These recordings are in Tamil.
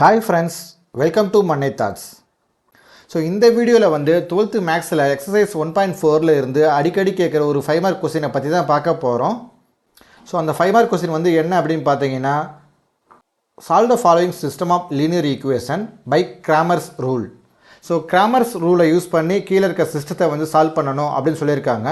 Hi friends, welcome to Money Thoughts. So இந்த வீடியோவில் வந்து 12th மேக்ஸில் எக்ஸசைஸ் 1.4 இருந்து அடிக்கடி கேட்குற ஒரு 5 மார்க் கொஸ்டினை பற்றி தான் பார்க்க போகிறோம். ஸோ அந்த 5 மார்க் கொஸ்டின் வந்து என்ன அப்படின்னு பார்த்தீங்கன்னா, solve the following system of linear equation by Cramer's rule. So Cramer's ரூலை யூஸ் பண்ணி கீழே இருக்க சிஸ்டத்தை வந்து சால்வ் பண்ணணும் அப்படின்னு சொல்லியிருக்காங்க.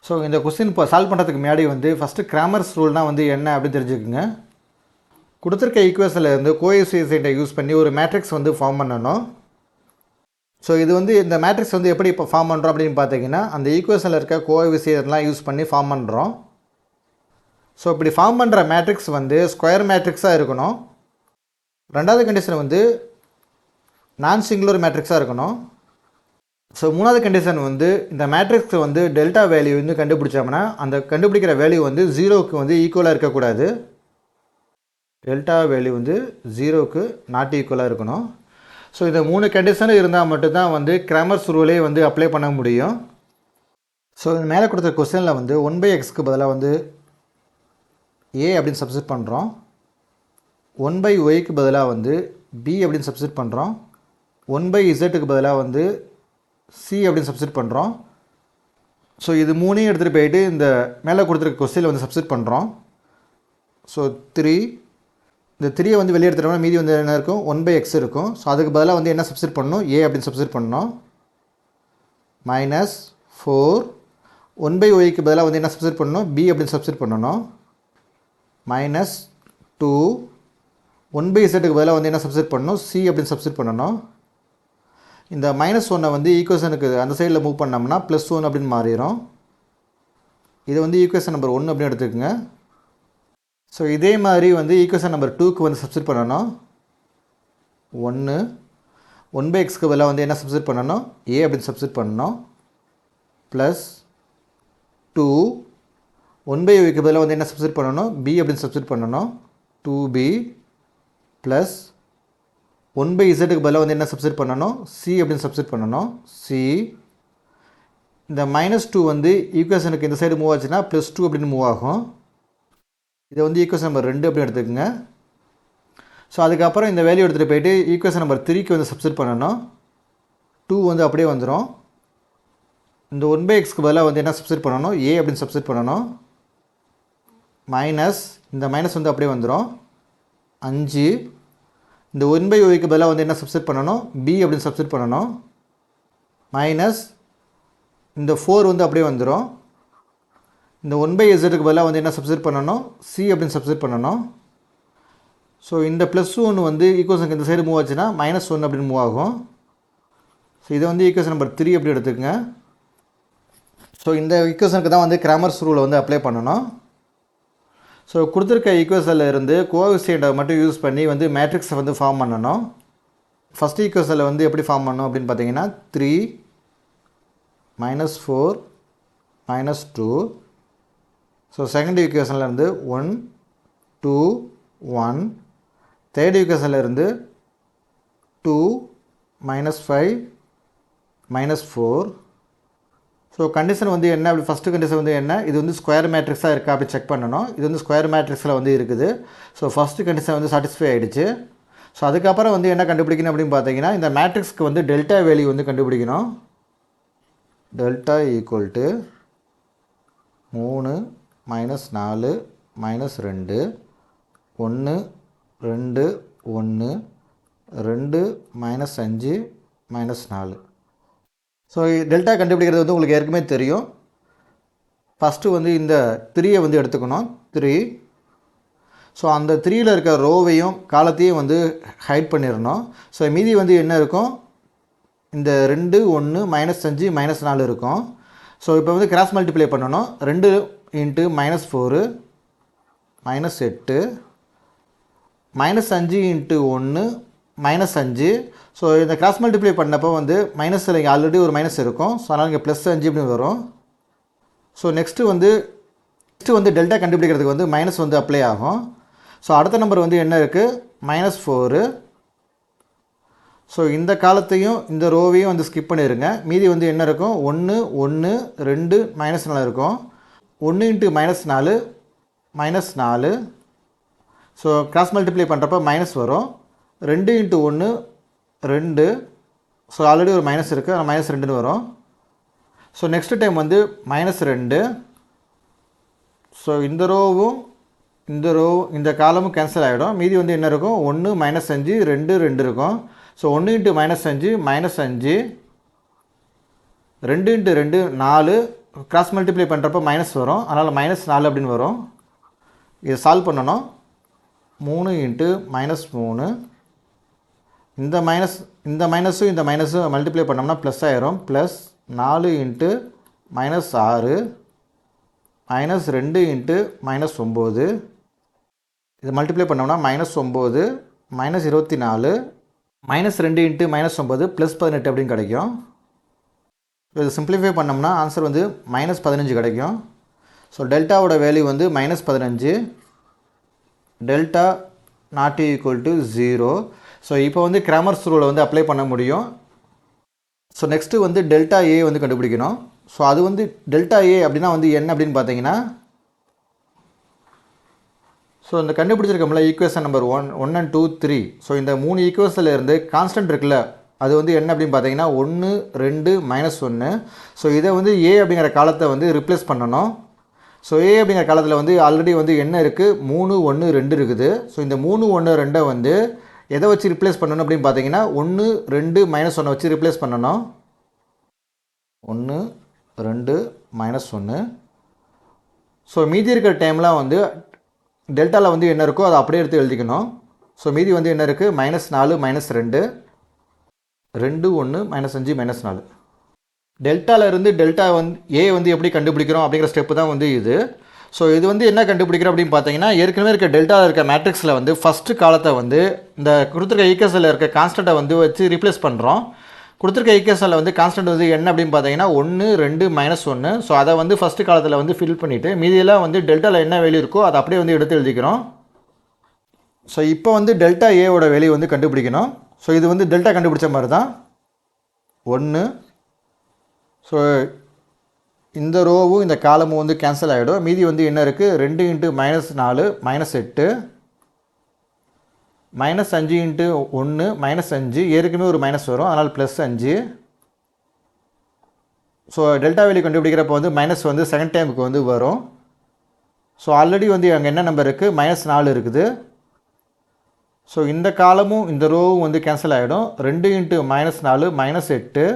ஸோ இந்த கொஸ்டின் இப்போ சால்வ் பண்ணுறதுக்கு முன்னாடி வந்து ஃபஸ்ட்டு கிராமர்ஸ் ரூல்னால் வந்து என்ன அப்படின்னு தெரிஞ்சுக்குங்க. கொடுத்துருக்க ஈக்குவேஷனில் இருந்து கோஎஃபிஷியன்ட்டை யூஸ் பண்ணி ஒரு மேட்ரிக்ஸ் வந்து ஃபார்ம் பண்ணணும். ஸோ இது வந்து இந்த மேட்ரிக்ஸ் வந்து எப்படி இப்போ ஃபார்ம் பண்ணுறோம் அப்படின்னு பார்த்தீங்கன்னா, அந்த ஈக்குவேஷனில் இருக்க கோஎஃபிஷியன்ட்லாம் யூஸ் பண்ணி ஃபார்ம் பண்ணுறோம். ஸோ இப்படி ஃபார்ம் பண்ணுற மேட்ரிக்ஸ் வந்து ஸ்கொயர் மேட்ரிக்ஸாக இருக்கணும். ரெண்டாவது கண்டிஷன் வந்து நான் சிங்குலர் மேட்ரிக்ஸாக இருக்கணும். ஸோ மூணாவது கண்டிஷன் வந்து இந்த மேட்ரிக்ஸ் வந்து டெல்டா வேல்யூ வந்து கண்டுபிடிச்சோம்னா அந்த கண்டுபிடிக்கிற வேல்யூ வந்து 0க்கு வந்து ஈக்குவலாக இருக்கக்கூடாது. டெல்டா வேல்யூ வந்து 0க்கு நாட் ஈக்குவலாக இருக்கணும். ஸோ இந்த 3 கண்டிஷனும் இருந்தால் மட்டும்தான் வந்து கிராமர்ஸ் ரூலே வந்து அப்ளை பண்ண முடியும். ஸோ இந்த மேலே கொடுத்த கொஸ்டினில் வந்து 1/xக்கு பதிலாக வந்து a அப்படின்னு சப்ஸ்டிட் பண்ணுறோம். 1/yக்கு பதிலாக வந்து b அப்படின்னு சப்ஸ்டிட் பண்ணுறோம். 1/zக்கு பதிலாக வந்து c அப்படின்னு சப்ஸ்டிட் பண்ணுறோம். ஸோ இது மூணையும் எடுத்துகிட்டு போயிட்டு இந்த மேலே கொடுத்துருக்க கொஸ்டினில் வந்து சப்ஸ்டிட் பண்ணுறோம். ஸோ 3 இந்த 3 வந்து வெளியே எடுத்துட்டோம்னா மீதி வந்து என்ன இருக்கும், 1/x இருக்கும். ஸோ அதுக்கு பதிலாக வந்து என்ன சப்ஸ்டிட் பண்ணணும், a அப்படின்னு சப்ஸ்டிட் பண்ணணும். -4 1/yக்கு பதிலாக வந்து என்ன சப்ஸ்டிட் பண்ணணும், b அப்படின்னு சப்ஸ்டிட் பண்ணணும். -2 1/zக்கு பதிலாக வந்து என்ன சப்ஸ்டிட் பண்ணணும், c அப்படின்னு சப்ஸ்டிட் பண்ணணும். இந்த -1 வந்து ஈக்குவேஷனுக்கு அந்த சைடில் மூவ் பண்ணோம்னா +1 அப்படின்னு மாறிடும். இது வந்து ஈக்குவேஷன் நம்பர் 1 அப்படின்னு எடுத்துக்கோங்க. ஸோ இதே மாதிரி வந்து ஈக்குவேஷன் நம்பர் 2க்கு வந்து சப்ஸ்டிட் பண்ணணும். 1/xக்கு பதிலாக வந்து என்ன சப்ஸ்டிட் பண்ணணும், a அப்படின்னு சப்ஸ்டிட் பண்ணணும். +2 1/yக்கு பதிலாக வந்து என்ன சப்ஸ்டிட் பண்ணணும், b அப்படின்னு சப்ஸ்டிட் பண்ணணும். 2b ப்ளஸ் 1/zக்கு பதிலாக வந்து என்ன சப்ஸ்டிட் பண்ணணும், c அப்படின்னு சப்ஸ்டிட் பண்ணணும். c இந்த -2 வந்து ஈக்குவேஷனுக்கு இந்த சைடு மூவ் ஆச்சுன்னா +2 அப்படின்னு மூவ் ஆகும். இதை வந்து ஈக்குவேஷன் நம்பர் 2 அப்படின்னு எடுத்துக்கோங்க. ஸோ அதுக்கப்புறம் இந்த வேல்யூ எடுத்துகிட்டு போயிட்டு ஈக்குவேஷன் நம்பர் 3க்கு வந்து சப்ஸ்டிட் பண்ணணும். 2 வந்து அப்படியே வந்துடும். இந்த 1/xக்கு பதிலாக வந்து என்ன சப்ஸ்டிட் பண்ணணும், a அப்படின்னு சப்ஸ்டிட் பண்ணணும். இந்த மைனஸ் வந்து அப்படியே வந்துடும். 5 இந்த 1/yக்கு பதிலாக வந்து என்ன சப்ஸ்டிட் பண்ணணும், b அப்படின்னு சப்ஸ்டிட் பண்ணணும். இந்த 4 வந்து அப்படியே வந்துடும். இந்த 1/zக்கு பதிலாக வந்து என்ன சப்ஸ்டிட் பண்ணணும், c அப்படின்னு சப்ஸ்டிட் பண்ணணும். ஸோ இந்த +1 வந்து ஈக்குவேஷனுக்கு இந்த சைடு மூவ் ஆச்சுன்னா -1 அப்படின்னு மூவ் ஆகும். ஸோ இதை வந்து ஈக்குவேஷன் நம்பர் 3 அப்படி எடுத்துக்கோங்க. ஸோ இந்த ஈக்குவேஷனுக்கு தான் வந்து கிராமர்ஸ் ரூலை வந்து அப்ளை பண்ணணும். ஸோ கொடுத்துருக்க ஈக்குவேஷனில் இருந்து கோஎஃபிஷியன்ட்டை மட்டும் யூஸ் பண்ணி வந்து மேட்ரிக்ஸை வந்து ஃபார்ம் பண்ணணும். ஃபஸ்ட் ஈக்குவேஷனில் வந்து எப்படி ஃபார்ம் பண்ணணும் அப்படின்னு பார்த்தீங்கன்னா 3 -4 -2. ஸோ செகண்ட் ஈக்குவேஷனில் இருந்து 1 2 1. தேர்ட் ஈக்குவேஷனில் இருந்து 2 -5 -4. ஸோ கண்டிஷன் வந்து என்ன, அப்படி ஃபஸ்ட்டு கண்டிஷன் வந்து என்ன, இது வந்து ஸ்கொயர் மேட்ரிக்ஸாக இருக்கா அப்படி செக் பண்ணணும். இது வந்து ஸ்கொயர் மேட்ரிக்ஸில் வந்து இருக்குது. ஸோ ஃபஸ்ட்டு கண்டிஷன் வந்து சாட்டிஸ்ஃபை ஆகிடுச்சு. ஸோ அதுக்கப்புறம் வந்து என்ன கண்டுபிடிக்கணும் அப்படின்னு பார்த்தீங்கன்னா, இந்த மேட்ரிக்ஸ்க்கு வந்து டெல்டா வேல்யூ வந்து கண்டுபிடிக்கணும். Delta equal to 3 -4 -2 1 2 1 2 -5 -4. So delta கண்டுபிடிக்கிறது வந்து உங்களுக்கு ஏற்கனவே தெரியும். ஃபஸ்ட்டு வந்து இந்த 3 வந்து எடுத்துக்கணும். 3. ஸோ அந்த 3ல் இருக்க ரோவையும் காலத்தையும் வந்து ஹைட் பண்ணிடணும். ஸோ மீதி வந்து என்ன இருக்கும், இந்த 2 1 -5 -4 இருக்கும். ஸோ இப்போ வந்து கிராஸ் மல்டிப்ளை பண்ணணும். 2 × -4 -8 -5 × 1 -5. ஸோ இந்த கிராஸ் மல்டிப்ளை பண்ணப்போ வந்து மைனஸில் இங்கே ஆல்ரெடி ஒரு மைனஸ் இருக்கும். ஸோ அதனால் இங்கே +5 அப்படின்னு வரும். ஸோ நெக்ஸ்ட்டு வந்து டெல்டா கண்டுபிடிக்கிறதுக்கு வந்து மைனஸ் வந்து அப்ளை ஆகும். ஸோ அடுத்த நம்பர் வந்து என்ன இருக்குது, -4. ஸோ இந்த காலத்தையும் இந்த ரோவையும் வந்து ஸ்கிப் பண்ணிடுங்க. மீதி வந்து என்ன இருக்கும், 1 1 2 -4 இருக்கும். 1 × -4 -4. ஸோ கிராஸ் மல்டிப்ளை பண்ணுறப்ப மைனஸ் வரும். 2 இன்ட்டு 1 2. ஸோ ஆல்ரெடி ஒரு மைனஸ் இருக்குது, ஆனால் -2ன்னு வரும். ஸோ நெக்ஸ்ட் டைம் வந்து -2. ஸோ இந்த ரோவும் இந்த காலமும் கேன்சல் ஆகிடும். மீதி வந்து என்ன இருக்கும், 1 -5 2 2 இருக்கும். So 1 into -5 -5, 2 into 2 4, cross multiply பண்ணுறப்ப மைனஸ் வரும், அதனால் -4 அப்படின்னு வரும். இதை சால்வ் பண்ணணும். 3 இன்ட்டு -3, இந்த மைனஸும் இந்த மைனஸும் மல்டிப்ளை பண்ணோம்னா ப்ளஸ் ஆயிரும். ப்ளஸ் 4 இன்ட்டு -6 -2 இன்ட்டு -9, இது மல்டிப்ளை பண்ணோம்னா -9 -24 -2 இன்ட்டு -9 +18 அப்படின்னு கிடைக்கும். இது சிம்பிளிஃபை பண்ணோம்னா ஆன்சர் வந்து -15 கிடைக்கும். ஸோ டெல்டாவோட வேல்யூ வந்து -15, delta not equal to 0. So இப்போ வந்து கிராமர்ஸ் ரூலை வந்து அப்ளை பண்ண முடியும். ஸோ நெக்ஸ்ட்டு வந்து டெல்டா ஏ வந்து கண்டுபிடிக்கணும். ஸோ அது வந்து டெல்டா ஏ அப்படின்னா வந்து என்ன அப்படின்னு பார்த்தீங்கன்னா, ஸோ இந்த கண்டுபிடிச்சிருக்கோம்ல ஈக்குவேஷன் நம்பர் 1 and 2 3. ஸோ இந்த 3 ஈக்குவேஷனில் இருந்து கான்ஸ்டன்ட் இருக்குல்ல, அது வந்து என்ன அப்படின்னு பார்த்தீங்கன்னா 1 2 -1. ஸோ இதை வந்து ஏ அப்படிங்கிற காலத்தை வந்து ரிப்ளேஸ் பண்ணணும். ஸோ ஏ அப்படிங்கிற காலத்தில் வந்து ஆல்ரெடி வந்து என்ன இருக்குது, 3 1 2 இருக்குது. ஸோ இந்த 3 1 2 வந்து எதை வச்சு ரிப்ளேஸ் பண்ணணும் அப்படின்னு பார்த்தீங்கன்னா 1 2 -1 வச்சு ரிப்ளேஸ் பண்ணணும். 1 2 -1. ஸோ மீதி இருக்கிற டைம்லாம் வந்து டெல்டாவில் வந்து என்ன இருக்கோ அதை அப்படியே எடுத்து எழுதிக்கணும். ஸோ மீதி வந்து என்ன இருக்குது, -4 -2 2 1 -5 -4. டெல்டாவில் இருந்து டெல்டா வந்து ஏ வந்து எப்படி கண்டுபிடிக்கிறோம் அப்படிங்கிற ஸ்டெப்பு தான் வந்து இது. ஸோ இது வந்து என்ன கண்டுபிடிக்கிறோம் அப்படின்னு பார்த்தீங்கன்னா, ஏற்கனவே இருக்க டெல்டாவில் இருக்க மேட்ரிக்ஸில் வந்து ஃபஸ்ட்டு காலத்தை வந்து இந்த கொடுத்துருக்க ஈக்குவேஷனில் இருக்க கான்ஸ்டண்ட்டை வந்து வச்சு ரீப்ளேஸ் பண்ணுறோம். கொடுத்துருக்க ஈக்குவேஷனில் வந்து கான்ஸ்டன்ட் வந்து என்ன அப்படின்னு பார்த்தீங்கன்னா 1 2 -1. ஸோ அதை வந்து ஃபஸ்ட்டு காலத்தில் வந்து ஃபில் பண்ணிவிட்டு மீதியெல்லாம் வந்து டெல்டாவில் என்ன வேல்யூ இருக்கோ அதை அப்படியே வந்து எடுத்து எழுதிக்கிறோம். ஸோ இப்போ வந்து டெல்டா ஏவோட வேல்யூ வந்து கண்டுபிடிக்கணும். ஸோ இது வந்து டெல்டா கண்டுபிடிச்ச மாதிரி தான் 1. ஸோ இந்த ரோவும் இந்த காலமும் வந்து கேன்சல் ஆகிடும். மீதி வந்து என்ன இருக்குது, 2 இன்ட்டு -4 -8 -5 இன்ட்டு 1 -5, ஏற்கனவே ஒரு மைனஸ் வரும், அதனால் +5. ஸோ டெல்டா வேல்யூ கண்டுபிடிக்கிறப்போ வந்து மைனஸ் வந்து செகண்ட் டைமுக்கு வந்து வரும். ஸோ ஆல்ரெடி வந்து அங்கே என்ன நம்பர் இருக்குது, -4 இருக்குது. ஸோ இந்த காலமும் இந்த ரோவும் வந்து கேன்சல் ஆகிடும். 2 இன்ட்டு -4 -8,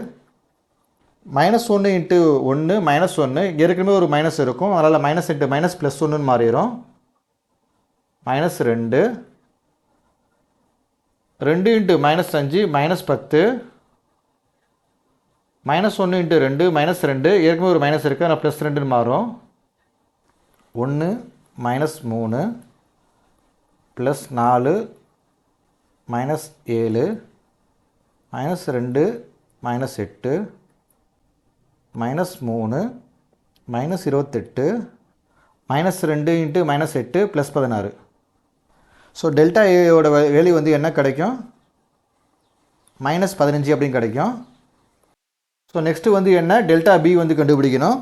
-1 இன்ட்டு 1 -1, ஏற்கனவே ஒரு மைனஸ் இருக்கும், அதனால் -8 +1 மாறிடும். -2 2 இன்ட்டு -5 -10, -1 இன்ட்டு 2 -2, ஏற்கனவே ஒரு மைனஸ் இருக்குது, ஆனால் +2 மாறும். 1 -3 +4 -7 -2 -8 -3 -28 -2 இன்ட்டு -8 +16. ஸோ டெல்டா ஏயோட வேல்யூ வந்து என்ன கிடைக்கும், -15 அப்படின்னு கிடைக்கும். ஸோ நெக்ஸ்ட்டு வந்து என்ன, டெல்டா பி வந்து கண்டுபிடிக்கணும்.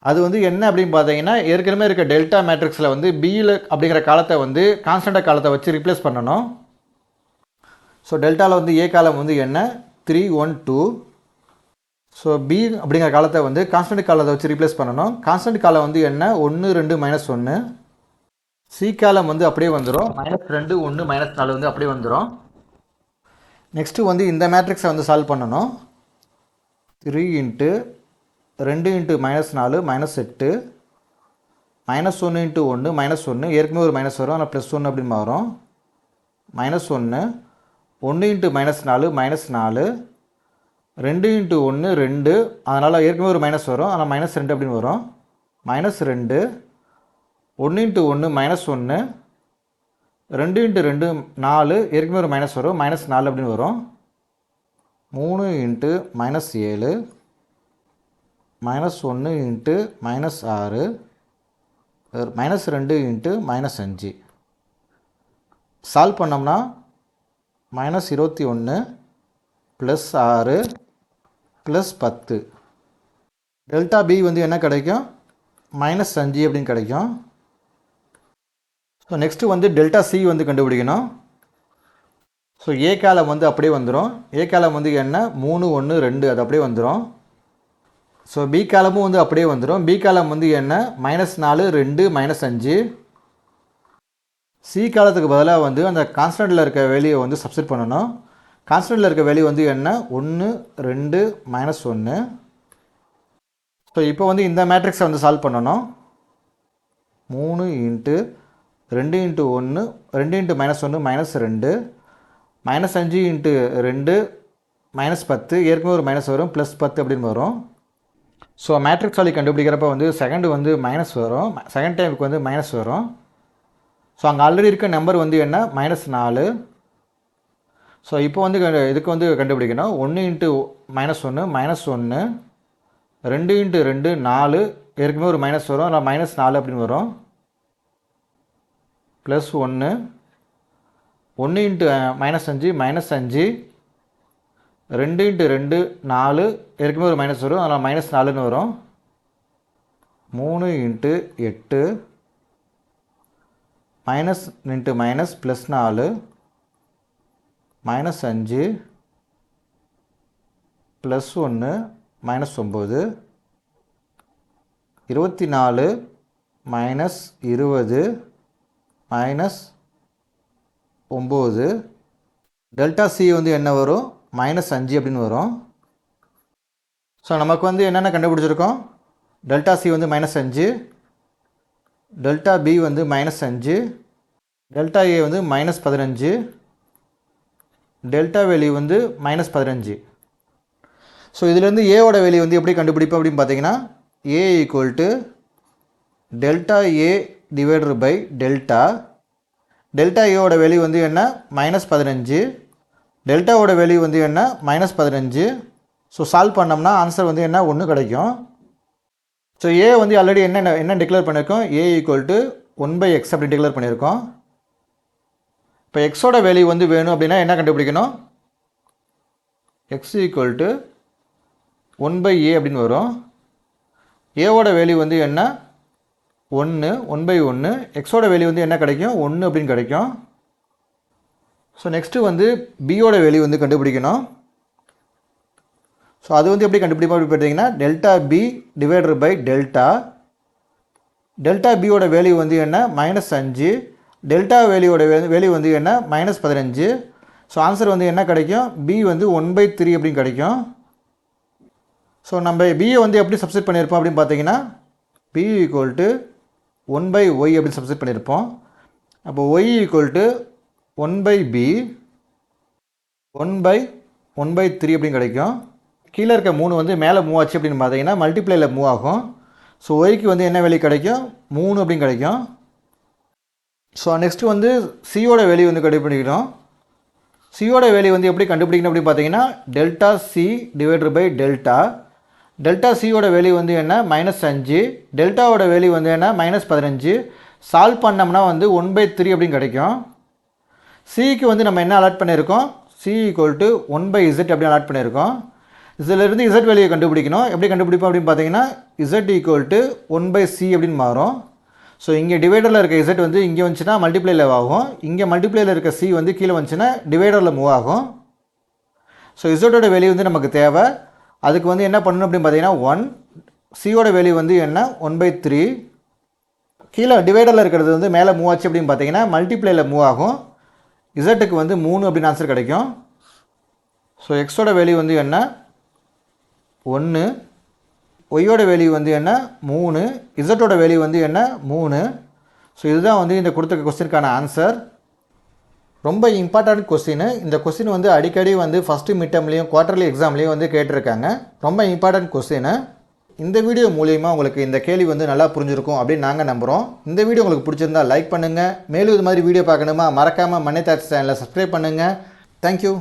அது வந்து என்ன அப்படின்னு பார்த்தீங்கன்னா, ஏற்கனவே இருக்க டெல்டா மேட்ரிக்ஸில் வந்து பியில் அப்படிங்கிற காலத்தை வந்து கான்ஸ்டன்ட் காலத்தை வச்சு ரிப்ளேஸ் பண்ணணும். ஸோ டெல்டாவில் வந்து ஏ காலம் வந்து என்ன, 3 1 2. ஸோ பி அப்படிங்கிற காலத்தை வந்து கான்ஸ்டன்ட் காலத்தை வச்சு ரிப்ளேஸ் பண்ணணும். கான்ஸ்டன்ட் காலம் வந்து என்ன, 1 2 -1. சி காலம் வந்து அப்படியே வந்துடும், -2 1 -4 வந்து அப்படியே வந்துடும். நெக்ஸ்ட்டு வந்து இந்த மேட்ரிக்ஸை வந்து சால்வ் பண்ணணும். 3 இன்ட்டு 2 இன்ட்டு -4 -8 -1 இன்ட்டு 1 -1, ஏற்கனவே ஒரு மைனஸ் வரும், ஆனால் +1 அப்படின்னு மாறும். -1 1 இன்ட்டு -4 -4, 2 இன்ட்டு 1 2, அதனால் ஏற்கனவே ஒரு மைனஸ் வரும், ஆனால் -2 அப்படின்னு வரும். -2 1 இன்ட்டு 1 -1, 2 இன்ட்டு 2 4, ஏற்கனவே ஒரு மைனஸ் வரும், -4 அப்படின்னு வரும். 3 இன்ட்டு -7 -1 இன்ட்டு -6 -2 இன்ட்டு -5. சால்வ் பண்ணோம்னா -21 +6 +10. டெல்டா பி வந்து என்ன கிடைக்கும், -5 அப்படின்னு கிடைக்கும். ஸோ நெக்ஸ்ட்டு வந்து டெல்டா சி வந்து கண்டுபிடிக்கணும். ஸோ ஏ காலம் வந்து அப்படியே வந்துடும். ஏ காலம் வந்து என்ன 3 1 2 அது அப்படியே வந்துடும். ஸோ பி காலமும் வந்து அப்படியே வந்துடும். பி காலம் வந்து என்ன -4 2 -5. சி காலத்துக்கு பதிலாக வந்து அந்த கான்ஸ்டண்ட்டில் இருக்க வேல்யூவை வந்து சப்ஸ்டிட் பண்ணணும். கான்ஸ்டண்ட்டில் இருக்க வேல்யூ வந்து என்ன 1 2 -1. ஸோ இப்போ வந்து இந்த மேட்ரிக்ஸை வந்து சால்வ் பண்ணணும். 3 × 2 × 1 2 × -1 -2 -5 × 2 -10 ஏற்கனவே ஒரு மைனஸ் வரும் +10 அப்படின்னு வரும். ஸோ மேட்ரிக்ஸ் வேல்யூ கண்டுபிடிக்கிறப்ப வந்து செகண்ட் வந்து மைனஸ் வரும், செகண்ட் டைமுக்கு வந்து மைனஸ் வரும். ஸோ அங்கே ஆல்ரெடி இருக்க நம்பர் வந்து என்ன -4. ஸோ இப்போ வந்து இதுக்கு வந்து கண்டுபிடிக்கணும். 1 × -1 -1 2 × 2 4 ஏற்கனவே ஒரு மைனஸ் வரும், அதில் -4 அப்படின்னு வரும். +1 1 × -5 -5 2 × 2 4 ஏற்கனவே ஒரு மைனஸ் வரும், அதில் -4ன்னு வரும். 3 × 8 -× -+4 -5 +1 -9 24 -20 -9 டெல்டா சி வந்து என்ன வரும் -5 அப்படின்னு வரும். ஸோ நமக்கு வந்து என்னென்ன கண்டுபிடிச்சிருக்கோம், டெல்டா சி வந்து -5, டெல்டா பி வந்து -5, டெல்டா ஏ வந்து -15, டெல்டா வேல்யூ வந்து -15. ஸோ இதுலேருந்து ஏவோட வேல்யூ வந்து எப்படி கண்டுபிடிப்போம் அப்படின்னு பார்த்தீங்கன்னா A = delta A divided by delta. Delta ஏவோட வேல்யூ வந்து என்ன -15, டெல்டாவோட வேல்யூ வந்து என்ன -15. ஸோ சால்வ் பண்ணோம்னா ஆன்சர் வந்து என்ன 1 கிடைக்கும். ஸோ ஏ வந்து ஆல்ரெடி என்ன டிக்ளேர் பண்ணியிருக்கோம், ஏ = 1/x அப்படி டிக்ளேர் பண்ணியிருக்கோம். இப்போ எக்ஸோட வேல்யூ வந்து வேணும் அப்படின்னா என்ன கண்டுபிடிக்கணும், x = 1/a அப்படின்னு வரும். ஏவோட வேல்யூ வந்து என்ன 1 1/1, எக்ஸோட வேல்யூ வந்து என்ன கிடைக்கும் 1 அப்படின்னு கிடைக்கும். ஸோ நெக்ஸ்ட்டு வந்து பியோட வேல்யூ வந்து கண்டுபிடிக்கணும். ஸோ அது வந்து எப்படி கண்டுபிடிப்போம் அப்படி பார்த்தீங்கன்னா delta B divided by delta. Delta பியோட வேல்யூ வந்து என்ன -5, டெல்டா வேல்யூவோட வேல்யூ வந்து என்ன -15. ஸோ ஆன்சர் வந்து என்ன கிடைக்கும், பி வந்து 1/3 அப்படின்னு கிடைக்கும். ஸோ நம்ம பியை வந்து எப்படி சப்ஸ்டிட் பண்ணியிருப்போம் அப்படின்னு பார்த்தீங்கன்னா பி = 1/y அப்படின்னு சப்ஸ்டிட் பண்ணியிருப்போம். அப்போ y = 1/b 1/1/3 அப்படின்னு கிடைக்கும். கீழே இருக்க 3 வந்து மேலே மூவ் ஆச்சு அப்படின்னு பார்த்தீங்கன்னா மல்டிப்ளையில் மூவ் ஆகும். ஸோ ஒய்க்கு வந்து என்ன வேல்யூ கிடைக்கும் 3 அப்படின்னு கிடைக்கும். ஸோ நெக்ஸ்ட்டு வந்து சியோட வேல்யூ வந்து கண்டுபிடிக்கணும். சியோட வேல்யூ வந்து எப்படி கண்டுபிடிக்கணும் அப்படின்னு பார்த்தீங்கன்னா delta C divided by delta. Delta சியோட வேல்யூ வந்து என்ன -5, டெல்டாவோட வேல்யூ வந்து என்ன -15. சால்வ் பண்ணோம்னா வந்து 1/3 அப்படின்னு கிடைக்கும். சிக்கு வந்து நம்ம என்ன அலாட் பண்ணியிருக்கோம், சி = 1/z அப்படின்னு அலாட் பண்ணியிருக்கோம். இதிலிருந்து z வேல்யூ கண்டுபிடிக்கணும். எப்படி கண்டுபிடிப்போம் அப்படின்னு பார்த்தீங்கன்னா z = 1/c அப்படின்னு மாறும். ஸோ இங்கே டிவைடரில் இருக்க z வந்து இங்கே வந்துச்சுன்னா மல்டிப்ளையில் ஆகும், இங்கே மல்டிப்ளையில் இருக்க c வந்து கீழே வந்துச்சுன்னா டிவைடரில் மூவ் ஆகும். ஸோ இசட்டோட வேல்யூ வந்து நமக்கு தேவை. அதுக்கு வந்து என்ன பண்ணணும் அப்படின்னு பார்த்தீங்கன்னா 1, சியோட வேல்யூ வந்து என்ன 1/3. கீழே டிவைடரில் இருக்கிறது வந்து மேலே மூவ் ஆச்சு அப்படின்னு பார்த்தீங்கன்னா மல்டிப்ளையில் மூவ் ஆகும். இசட்டுக்கு வந்து 3 அப்படின்னு ஆன்சர் கிடைக்கும். ஸோ எக்ஸோட வேல்யூ வந்து என்ன 1, ஒய்யோட வேல்யூ வந்து என்ன 3, இசட்டோட வேல்யூ வந்து என்ன 3. ஸோ இதுதான் வந்து இந்த கொடுத்த கொஸ்டினுக்கான ஆன்சர். ரொம்ப இம்பார்ட்டன்ட் கொஸ்டின். இந்த கொஸ்டின் வந்து அடிக்கடி வந்து ஃபஸ்ட்டு மிட் டேர்ம்லேயும் குவார்ட்டர்லி எக்ஸாம்லேயும் வந்து கேட்டிருக்காங்க. ரொம்ப இம்பார்ட்டன்ட் கொஸ்டின். இந்த வீடியோ மூலிமா உங்களுக்கு இந்த கேள்வி வந்து நல்லா புரிஞ்சிருக்கும் அப்படின்னு நாங்கள் நம்புகிறோம். இந்த வீடியோ உங்களுக்கு பிடிச்சிருந்தா லைக் பண்ணுங்கள். மேலும் இது மாதிரி வீடியோ பார்க்கணுமா மறக்காமல் மன்னி தாட்ஸ் சேனலை சப்ஸ்கிரைப் பண்ணுங்கள். தேங்க்யூ.